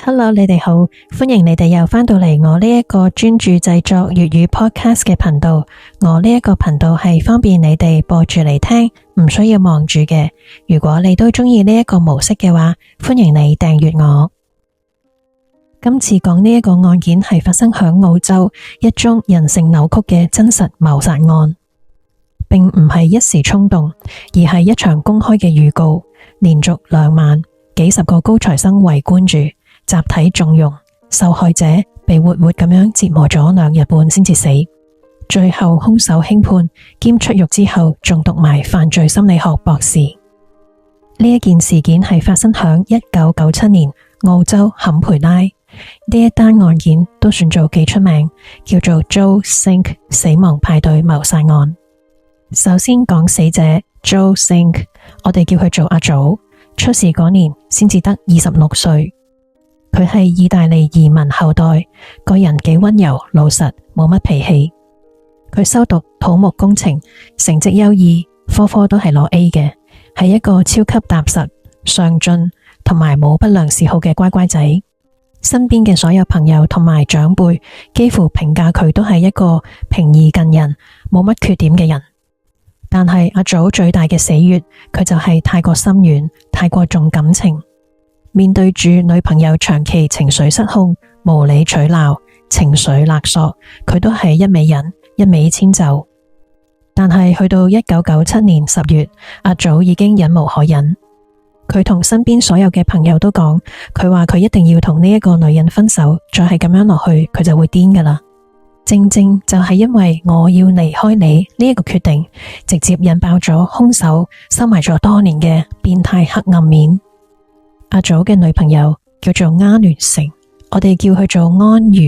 Hello，你哋好，歡迎你哋又返到嚟我呢一個專注製作粵語 podcast 嘅頻道。我呢一個頻道係方便你哋播住嚟聽，唔需要望住嘅。如果你都鍾意呢一個模式嘅話，歡迎你訂閱我。今次講呢一個案件係發生響澳洲一宗人性扭曲嘅真實謀殺案，並唔係一時衝動，而係一場公開嘅預告。連續2晚，幾十個高材生圍觀住，集體縱容，受害者被活活咁樣折磨咗2日半先至死。最後兇手輕判兼出獄之後，仲讀埋犯罪心理學博士。呢一件事件係發生響1997年澳洲坎培拉。呢一單案件都算做幾出名，叫做 Joe Sink 死亡派對謀殺案。首先講死者 Joe Sink， 我哋叫佢做阿祖。出事嗰年先至得26歲。佢係意大利移民後代，個人幾溫柔老實，冇乜脾氣。佢修讀土木工程，成績優異，科科都係攞 A 嘅，係一個超級踏實、上進同埋冇不良嗜好嘅乖乖仔。身邊嘅所有朋友同埋長輩幾乎評價佢都係一個平易近人、冇乜缺點嘅人。但係阿祖最大嘅死穴，佢就係太過心軟，太過重感情。面對住女朋友長期情緒失控、無理取鬧、情緒勒索，佢都係一味忍，一味遷就。但係去到1997年10月，阿祖已經忍無可忍。佢同身邊所有嘅朋友都講，佢話佢一定要同呢一個女人分手，再係咁樣落去，佢就會癲㗎喇。正正就係因為我要離開你呢一個決定，直接引爆咗兇手收埋咗多年嘅變態黑暗面。阿祖嘅女朋友叫做阿聯城，我哋叫佢做安如。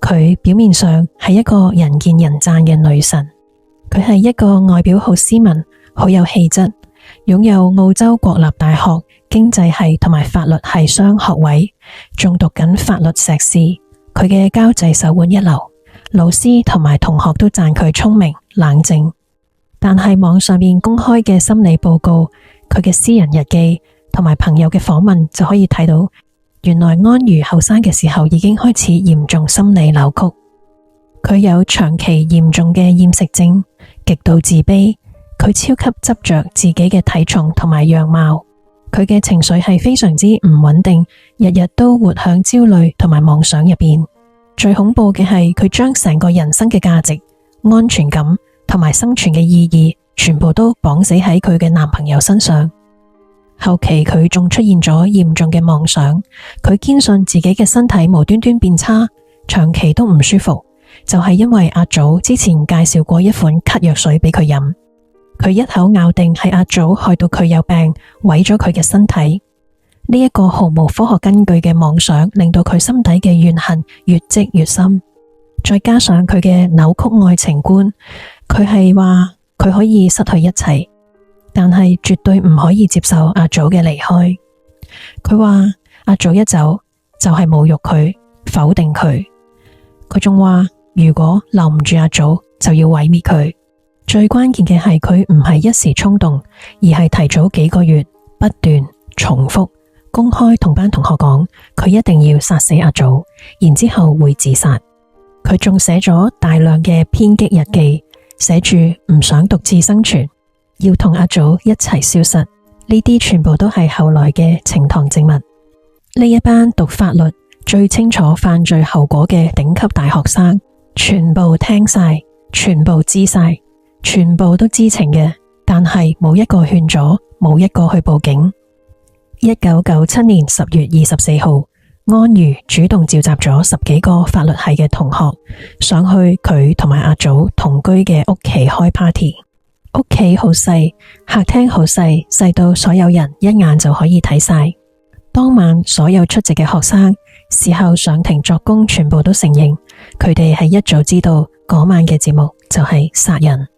佢表面上係一個人見人讚嘅女神，佢係一個外表好斯文、好有氣質，擁有澳洲國立大學經濟系同埋法律系雙學位，仲讀緊法律碩士。佢嘅交際手腕一流，老師同埋同學都讚佢聰明冷靜。但係網上面公開嘅心理報告、佢嘅私人日記同埋朋友嘅訪問就可以睇到，原來安如後生嘅時候已經開始嚴重心理扭曲。佢有長期嚴重嘅厭食症，極度自卑，佢超級執着自己嘅體重同埋樣貌，佢嘅情緒係非常之唔穩定，日日都活響焦慮同埋妄想入邊。最恐怖嘅係佢將成個人生嘅價值、安全感同埋生存嘅意義全部都綁死喺佢嘅男朋友身上。後期佢仲出現咗嚴重嘅妄想，佢堅信自己嘅身體無端端變差，長期都唔舒服，就係因為阿祖之前介紹過一款咳藥水俾佢飲，佢一口咬定係阿祖害到佢有病，毀咗佢嘅身體。呢一個毫無科學根據嘅妄想，令到佢心底嘅怨恨越積越深。再加上佢嘅扭曲愛情觀，佢係話佢可以失去一切，但係絕對唔可以接受阿祖嘅離開。佢話阿祖一走就係侮辱佢、否定佢。佢仲話如果留唔住阿祖，就要毀滅佢。最關鍵嘅係佢唔係一時衝動，而係提早幾個月不斷重複公開同班同學講，佢一定要殺死阿祖，然之後會自殺。佢仲寫咗大量嘅偏激日記，寫住唔想獨自生存，要同阿祖一齊消失。呢啲全部都係後來嘅呈堂證物。呢一班讀法律最清楚犯罪後果嘅頂級大學生，全部聽晒，全部知晒，全部都知情嘅，但係冇一個勸阻，冇一個去報警。1997年10月24號，安如主動召集咗10幾個法律系嘅同學，上去佢同埋阿祖同居嘅屋企開 party。屋企好細，客廳好細，細到所有人一眼就可以睇晒。當晚所有出席嘅學生事後上庭作供，全部都承認佢哋係一早知道嗰晚嘅節目就係殺人。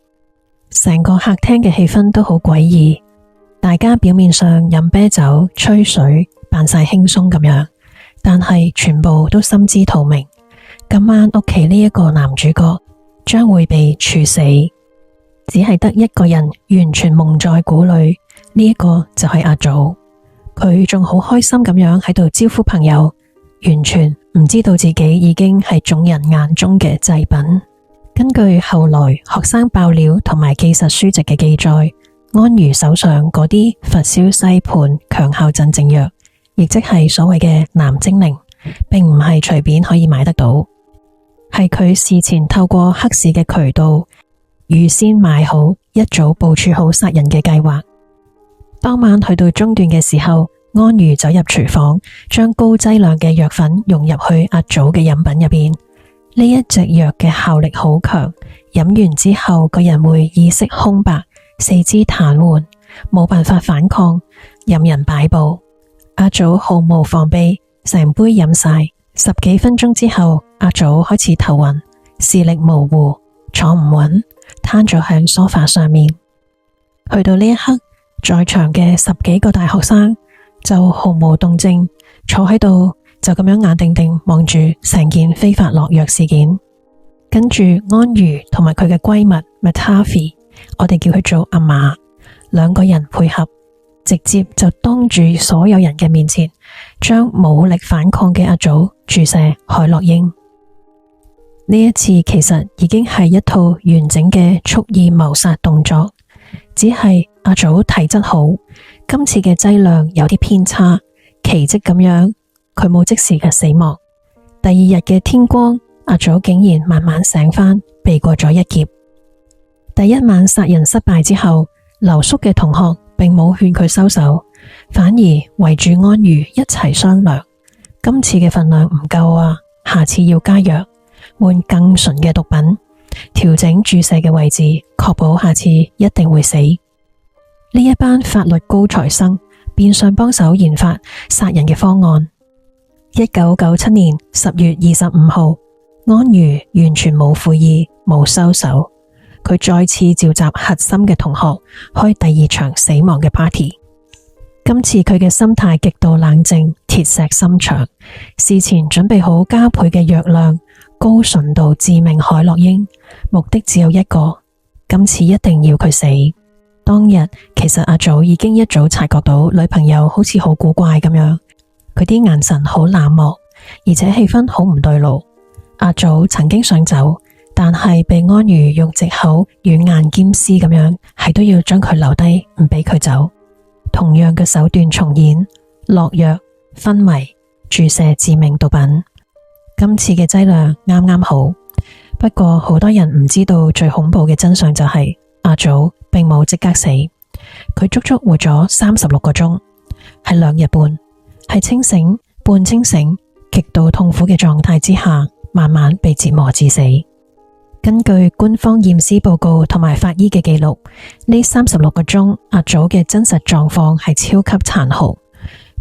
成個客廳嘅氣氛都好詭異。大家表面上飲啤酒、吹水，扮晒輕鬆咁樣，但係全部都心知肚明，今晚屋企呢一個男主角將會被處死。只係得一個人完全蒙在鼓裏，呢一個就係阿祖。佢仲好開心咁樣喺度招呼朋友，完全唔知道自己已經係眾人眼中嘅祭品。根據後來學生爆料同埋記實書籍嘅記載，安如手上嗰啲佛硝西泮強效鎮靜藥，亦即係所謂嘅藍精靈，並唔係隨便可以買得到，係佢事前透過黑市嘅渠道預先買好，一早部署好殺人嘅計劃。當晚去到中段嘅時候，安如走入廚房，將高劑量嘅藥粉融入去阿祖嘅飲品入邊。呢一隻藥嘅效力好強，飲完之後個人會意識空白，四肢癱瘓，冇辦法反抗，任人擺布。阿祖毫無防備，成杯飲晒。10幾分鐘之後，阿祖開始頭暈，視力模糊，坐唔穩，攤咗喺梳化上面。去到呢一刻，在場嘅10幾個大學生就毫無動靜，坐喺度就咁樣眼定定望住成件非法落藥事件。跟住安如同埋佢嘅閨蜜 Matavi， 我哋叫佢做阿瑪，兩個人配合，直接就當住所有人嘅面前，將冇力反抗嘅阿祖注射海洛因。呢一次其實已經係一套完整嘅蓄意謀殺動作，只係阿祖體質好，今次嘅劑量有啲偏差，奇蹟咁樣佢冇即時嘅死亡。第二日嘅天光，阿祖竟然慢慢醒返，避過咗一劫。第一晚殺人失敗之後，留宿嘅同學並冇勸佢收手，反而圍住安如一齊商量，今次嘅份量唔夠啊，下次要加藥，換更純嘅毒品，調整注射嘅位置，確保下次一定會死。呢一班法律高材生變相幫手研發殺人嘅方案。1997年10月25號，安如完全冇悔意，冇收手，佢再次召集核心嘅同學開第二場死亡嘅 party。今次佢嘅心態極度冷靜，鐵石心腸，事前準備好加倍嘅藥量，高純度致命海洛因，目的只有一個，今次一定要佢死。當日其實阿祖已經一早察覺到女朋友好似好古怪咁樣，佢啲眼神好冷漠，而且氣氛好唔對路。阿祖曾經想走，但係被安如用藉口軟硬兼施咁樣，係都要將佢留低，唔俾佢走。同樣嘅手段重演，落藥、昏迷、注射致命毒品。今次嘅劑量啱啱好，不過好多人唔知道最恐怖嘅真相就係阿祖並冇即刻死，佢足足活咗36個鐘，係2日半，係清醒、半清醒、極度痛苦嘅狀態之下，慢慢被折磨致死。根據官方驗屍報告同埋法醫嘅記錄，呢36個鐘阿祖嘅真實狀況係超級殘酷。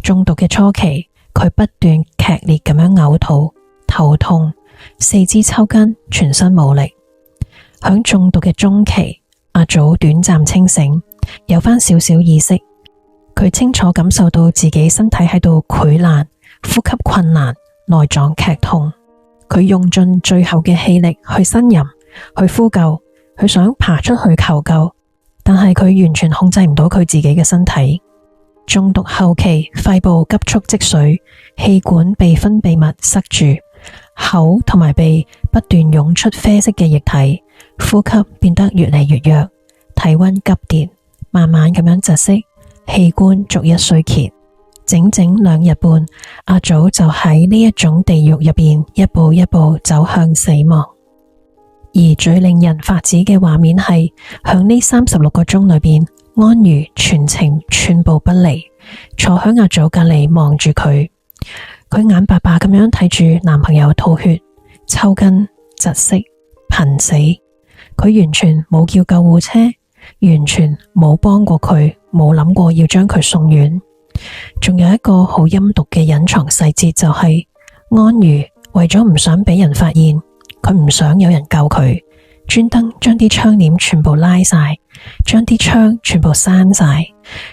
中毒嘅初期，佢不斷劇烈咁樣嘔吐、頭痛、四肢抽筋、全身冇力。響中毒嘅中期，阿祖短暫清醒，有返少少意識，佢清楚感受到自己身體喺度潰爛，呼吸困難，內臟劇痛。佢用盡最後嘅氣力去呻吟，去呼救，佢想爬出去求救，但係佢完全控制唔到佢自己嘅身體。中毒後期，肺部急速積水，氣管被分泌物塞住，口同埋鼻不斷湧出啡色嘅液體，呼吸變得越嚟越弱，體溫急跌，慢慢咁樣窒息，器官逐一衰竭。整整2日半，阿祖就喺呢一種地獄入邊一步一步走向死亡。而最令人髮指嘅畫面係，響呢36個鐘裏邊，安如全程寸步不離，坐響阿祖隔籬望住佢，佢眼白白咁樣睇住男朋友吐血、抽筋、窒息、瀕死，佢完全冇叫救護車，完全冇幫過佢，冇諗過要將佢送院。仲有一個好陰毒嘅隱藏細節，就係安如為咗唔想俾人發現，佢唔想有人救佢，專登將啲窗簾全部拉晒，將啲窗全部閂晒，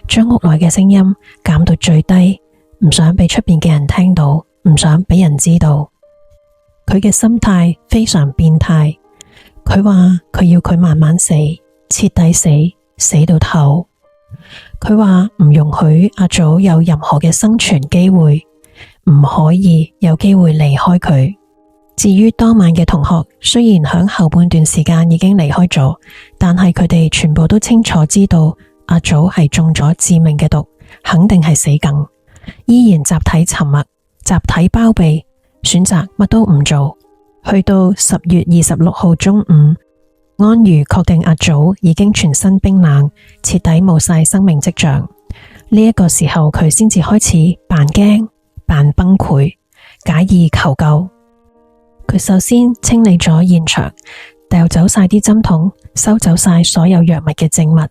將屋內嘅聲音減到最低，唔想俾出邊嘅人聽到，唔想俾人知道。佢嘅心態非常變態，佢話佢要佢慢慢死，徹底死，死到透。佢話唔容許阿祖有任何嘅生存機會，唔可以有機會離開佢。至於當晚嘅同學，雖然響後半段時間已經離開咗，但係佢哋全部都清楚知道阿祖係中咗致命嘅毒，肯定係死梗，依然集體沉默、集體包庇，選擇乜都唔做。去到10月26號中午，安如確定阿祖已經全身冰冷，徹底冇晒生命跡象。呢一個時候，佢先至開始扮驚、扮崩潰，假意求救。佢首先清理咗現場，掉走晒啲針筒，收走晒所有藥物嘅證物，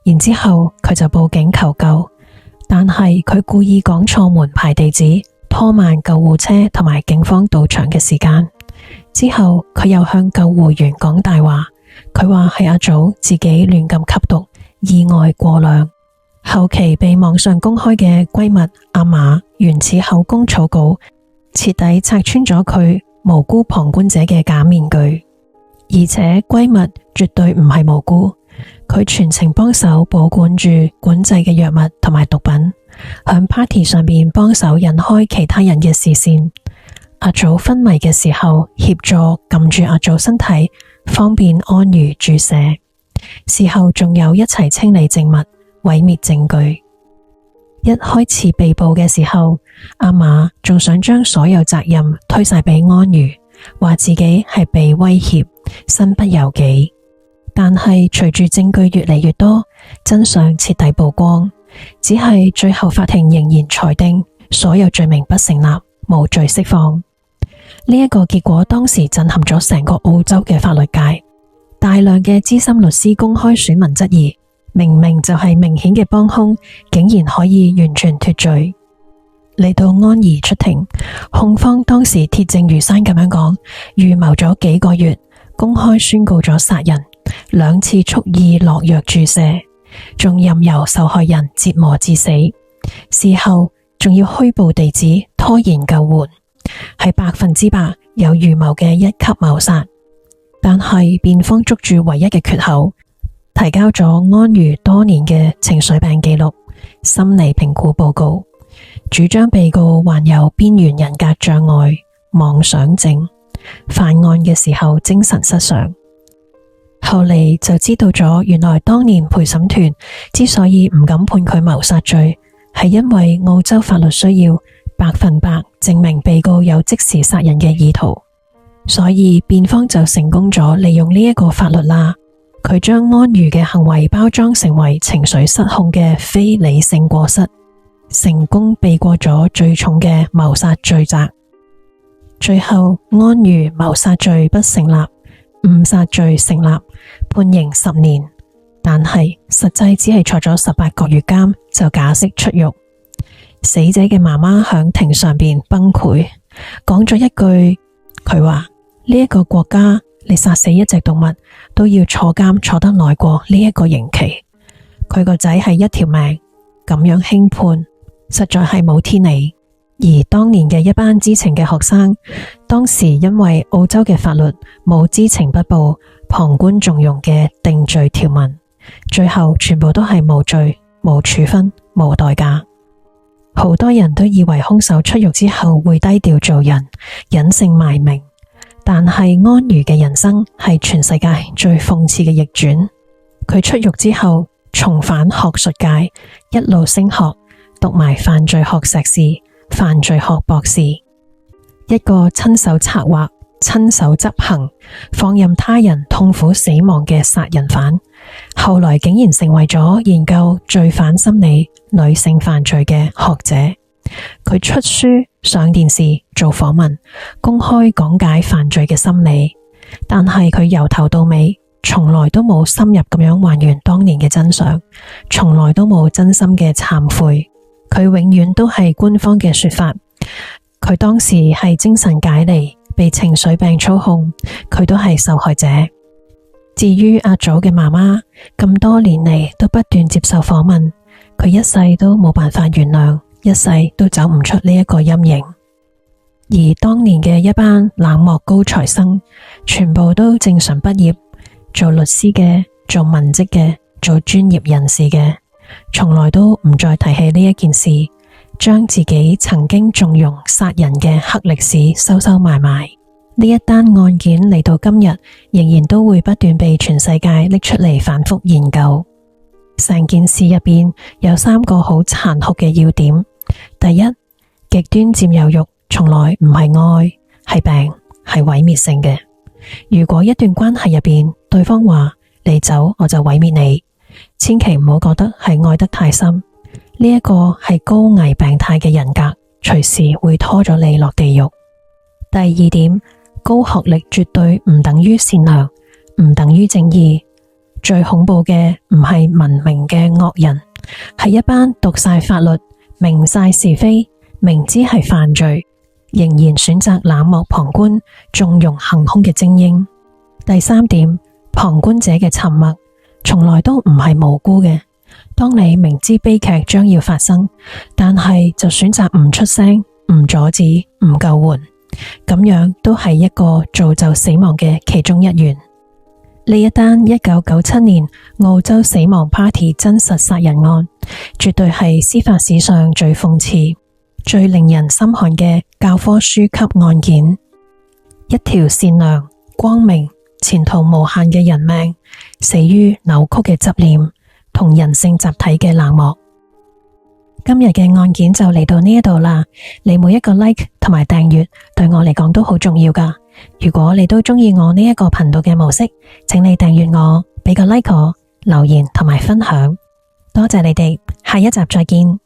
然之後佢就報警求救。但係佢故意講錯門牌地址，拖慢救護車同埋警方到場嘅時間。之後佢又向救護員講大話，佢話係阿祖自己亂咁吸毒，意外過量。後期被網上公開嘅閨蜜阿瑪原始口供草稿，徹底拆穿咗佢無辜旁觀者嘅假面具。而且閨蜜絕對唔係無辜，佢全程幫手保管住管制嘅藥物同埋毒品，響 party 上邊幫手引開其他人嘅視線。阿祖昏迷嘅時候，協助撳住阿祖身體，方便安如注射。事後仲有一齊清理證物，毀滅證據。一開始被捕嘅時候，阿瑪仲想將所有責任推晒俾安如，話自己係被威脅，身不由己。但係隨住證據越嚟越多，真相徹底曝光，只係最後法庭仍然裁定所有罪名不成立，無罪釋放。呢一個結果當時震撼咗成個澳洲嘅法律界，大量嘅資深律師公開選民質疑，明明就係明顯嘅幫兇，竟然可以完全脫罪。嚟到安怡出庭，控方當時鐵證如山咁樣講，預謀咗幾個月，公開宣告咗殺人，2次蓄意落藥注射，仲任由受害人折磨致死，事後仲要虛報地址，拖延救援，係100%有預謀嘅1級謀殺。但係辯方捉住唯一嘅缺口，提交咗安如多年嘅情緒病記錄、心理評估報告，主張被告患有邊緣人格障礙、妄想症，犯案嘅時候精神失常。後嚟就知道咗，原來當年陪審團之所以唔敢判佢謀殺罪，係因為澳洲法律需要100%證明被告有即時殺人嘅意圖，所以辯方就成功咗利用呢一個法律啦。佢將安如嘅行為包裝成為情緒失控嘅非理性過失，成功避過咗最重嘅謀殺罪責。最後安如謀殺罪不成立，誤殺罪成立，判刑10年，但係實際只係坐咗18個月監就假釋出獄。死者嘅媽媽響庭上邊崩潰，講咗一句，佢話呢一個國家，你殺死一隻動物都要坐監坐得耐過呢一個刑期，佢個仔係一條命，咁樣輕判實在係冇天理。而當年嘅一班知情嘅學生，當時因為澳洲嘅法律冇知情不報、旁觀縱容嘅定罪條文，最後全部都係無罪、無處分、無代價。好多人都以為兇手出獄之後會低調做人，隱姓埋名，但係安如嘅人生係全世界最諷刺嘅逆轉。佢出獄之後重返學術界，一路升學，讀埋犯罪學碩士、犯罪學博士，一個親手策劃、親手執行、放任他人痛苦死亡嘅殺人犯，後來竟然成為咗研究罪犯心理、女性犯罪嘅學者。佢出書、上電視、做訪問，公開講解犯罪嘅心理，但係佢由頭到尾從來都冇深入咁樣還原當年嘅真相，從來都冇真心嘅懺悔。佢永遠都係官方嘅說法，佢當時係精神解離，被情緒病操控，佢都係受害者。至於阿祖嘅媽媽，咁多年嚟都不斷接受訪問，佢一世都冇辦法原諒，一世都走唔出呢一個陰影。而當年嘅一班冷漠高材生，全部都正常畢業，做律師嘅，做文職嘅，做專業人士嘅，從來都唔再提起呢一件事，將自己曾經縱容殺人嘅黑歷史收收埋埋。呢一單案件嚟到今日，仍然都會不斷被全世界拎出嚟反覆研究。成件事入邊有3個好殘酷嘅要點。第一，極端佔有欲從來唔係愛，係病，係毀滅性嘅。如果一段關係入邊，對方話你走我就毀滅你，千祈唔好覺得係愛得太深。呢一個係高危病態嘅人格，隨時會拖咗你落地獄。第二點，高學歷絕對唔等於善良，唔等於正義。最恐怖嘅唔係文明嘅惡人，係一班讀晒法律、明晒是非、明知係犯罪，仍然選擇冷漠旁觀、縱容行兇嘅精英。第三點，旁觀者嘅沉默從來都唔係無辜嘅。當你明知悲劇將要發生，但係就選擇唔出聲、唔阻止、唔救援，咁樣都係一個造就死亡嘅其中一員。呢一單1997年澳洲死亡 party 真實殺人案，絕對係司法史上最諷刺、最令人心寒嘅教科書級案件。一條善良、光明、前途無限嘅人命，死於扭曲嘅執念同人性集體嘅冷漠。今日嘅案件就嚟到呢一度啦，你每一個 like 同埋訂閱對我嚟講都好重要㗎。如果你都鍾意我呢一個頻道嘅模式，請你訂閱我，俾個 like我，留言同埋分享，多謝你哋，下一集再見。